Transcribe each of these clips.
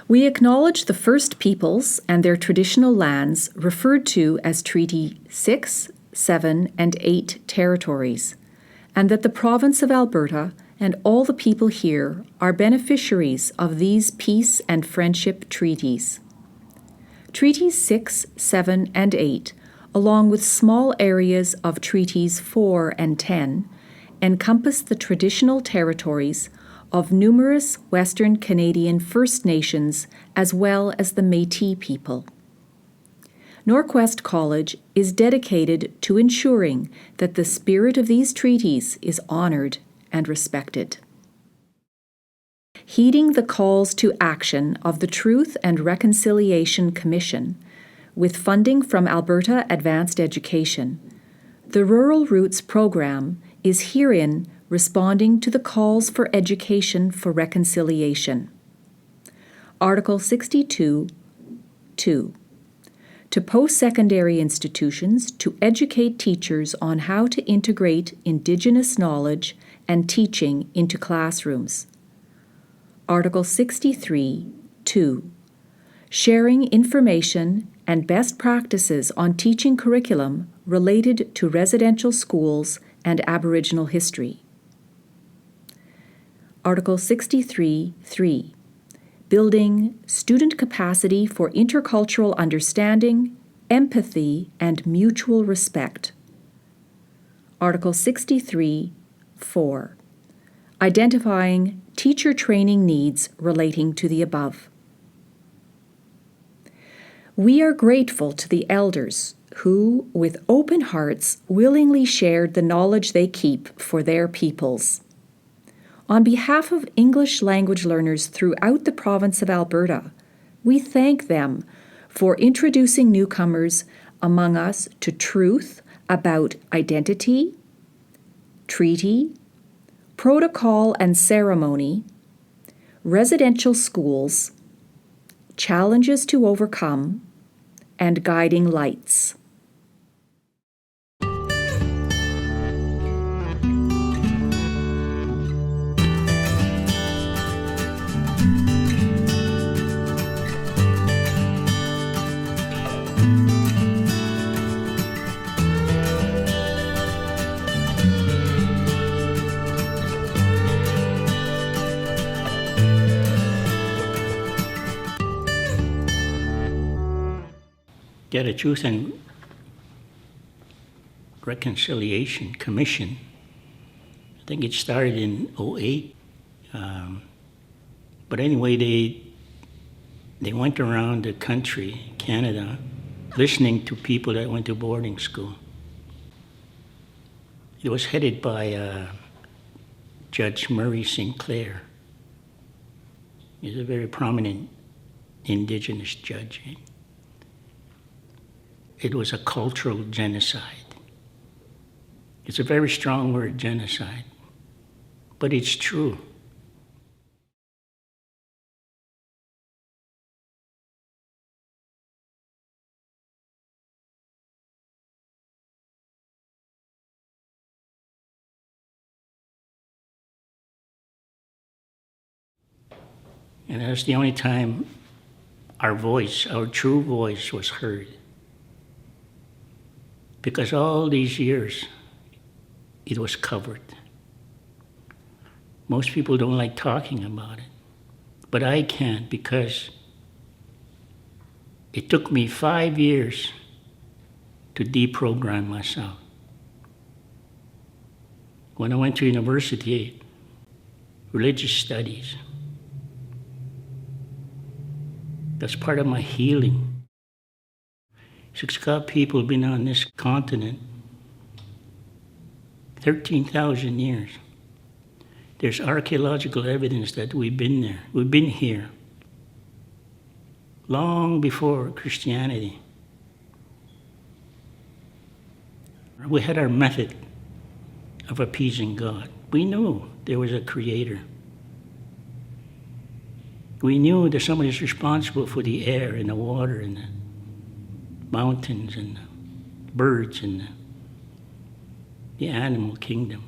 We acknowledge the First Peoples and their traditional lands referred to as Treaty 6, 7, and 8 territories, and that the province of Alberta and all the people here are beneficiaries of these peace and friendship treaties. Treaties 6, 7, and 8, along with small areas of Treaties 4 and 10, encompass the traditional territories of numerous Western Canadian First Nations as well as the Métis people. Norquest College is dedicated to ensuring that the spirit of these treaties is honored and respected. Heeding the calls to action of the Truth and Reconciliation Commission, with funding from Alberta Advanced Education, the Rural Roots program is herein responding to the calls for education for reconciliation. Article 62, 2. To post-secondary institutions to educate teachers on how to integrate Indigenous knowledge and teaching into classrooms. Article 63, 2. Sharing information and best practices on teaching curriculum related to residential schools and Aboriginal history. Article 63, 3. Building student capacity for intercultural understanding, empathy, and mutual respect. Article 63, 4. Identifying teacher training needs relating to the above. We are grateful to the elders who, with open hearts, willingly shared the knowledge they keep for their peoples. On behalf of English language learners throughout the province of Alberta, we thank them for introducing newcomers among us to truth about identity, treaty, protocol and ceremony, residential schools, challenges to overcome, and guiding lights. Get a Truth and Reconciliation Commission. I think it started in 2008. But anyway, they went around the country, Canada, listening to people that went to boarding school. It was headed by Judge Murray Sinclair. He's a very prominent Indigenous judge. It was a cultural genocide. It's a very strong word, genocide, but it's true. And that's the only time our voice, our true voice, was heard. Because all these years, it was covered. Most people don't like talking about it, but I can't because it took me 5 years to deprogram myself. When I went to university, religious studies, that's part of my healing. 6 people have been on this continent 13,000 years. There's archaeological evidence that we've been there. We've been here long before Christianity. We had our method of appeasing God. We knew there was a creator. We knew that somebody is responsible for the air and the water and the mountains and the birds and the animal kingdom.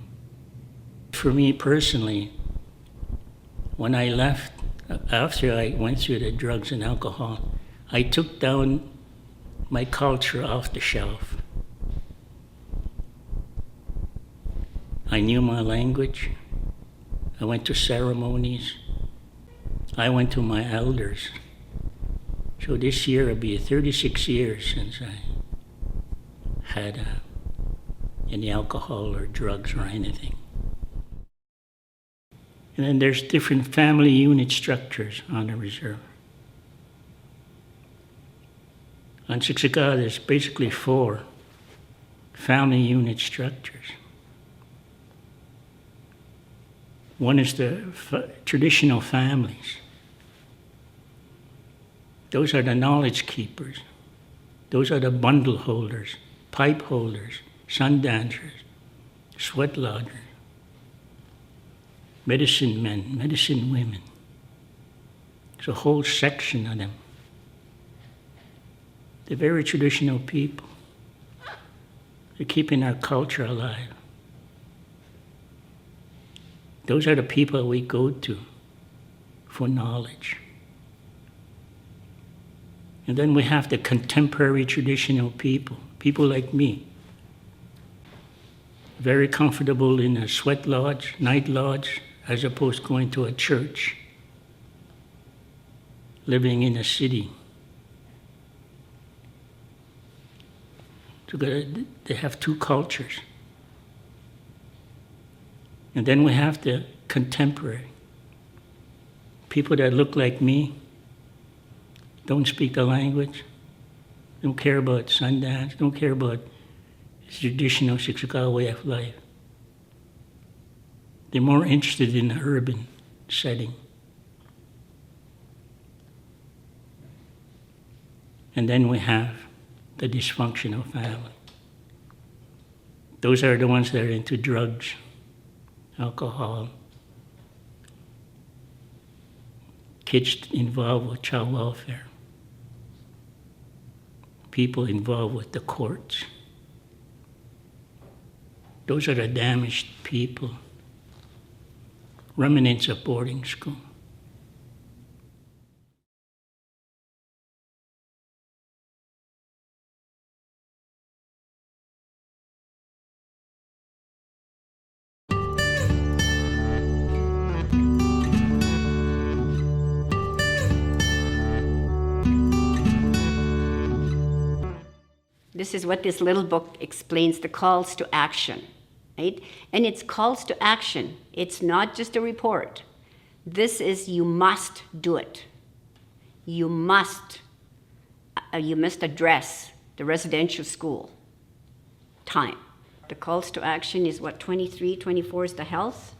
For me personally, when I left After I went through the drugs and alcohol, I took down my culture off the shelf. I knew my language. I went to ceremonies. I went to my elders. So this year it'll be 36 years since I had any alcohol or drugs or anything. And then there's different family unit structures on the reserve. On Siksika, there's basically 4 family unit structures. One is the traditional families. Those are the knowledge keepers. Those are the bundle holders, pipe holders, sun dancers, sweat lodgers, medicine men, medicine women. There's a whole section of them. They're very traditional people. They're keeping our culture alive. Those are the people we go to for knowledge. And then we have the contemporary traditional people, people like me. Very comfortable in a sweat lodge, night lodge, as opposed to going to a church, living in a city. So they have 2 cultures. And then we have the contemporary. People that look like me, don't speak the language, don't care about Sundance, don't care about the traditional Siksika way of life. They're more interested in the urban setting. And then we have the dysfunctional family. Those are the ones that are into drugs, alcohol, kids involved with child welfare, people involved with the courts. Those are the damaged people, remnants of boarding school. This is what this little book explains, the calls to action, right? And it's calls to action. It's not just a report. This is you must do it. You must address the residential school time. The calls to action is what, 23, 24 is the health.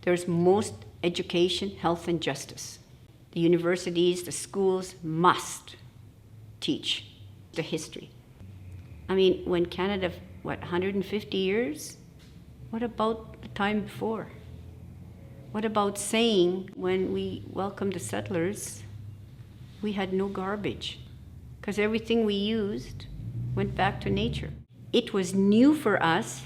There's most education, health, and justice. The universities, the schools must teach the history. I mean, when Canada, 150 years? What about the time before? What about saying when we welcomed the settlers, we had no garbage? Because everything we used went back to nature. It was new for us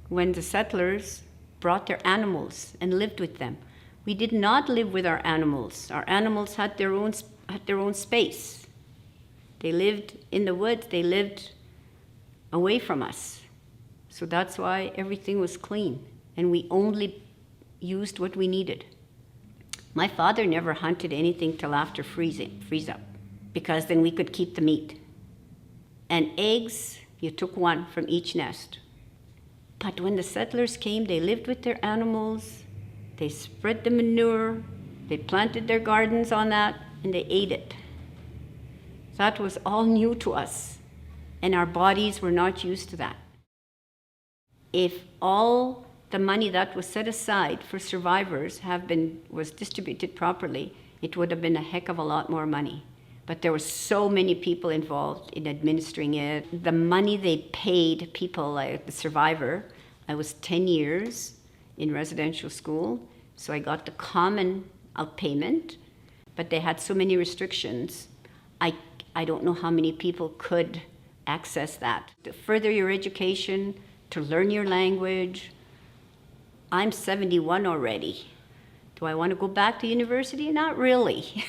when the settlers brought their animals and lived with them. We did not live with our animals. Our animals had their own space. They lived in the woods, they lived away from us. So that's why everything was clean, and we only used what we needed. My father never hunted anything till after freeze up, because then we could keep the meat. And eggs, you took 1 from each nest. But when the settlers came, they lived with their animals, they spread the manure, they planted their gardens on that, and they ate it. That was all new to us, and our bodies were not used to that. If all the money that was set aside for survivors was distributed properly, it would have been a heck of a lot more money. But there were so many people involved in administering it. The money they paid people, like the survivor, I was 10 years in residential school, so I got the common outpayment, but they had so many restrictions. I don't know how many people could access that. To further your education, to learn your language. I'm 71 already, Do I want to go back to university? Not really.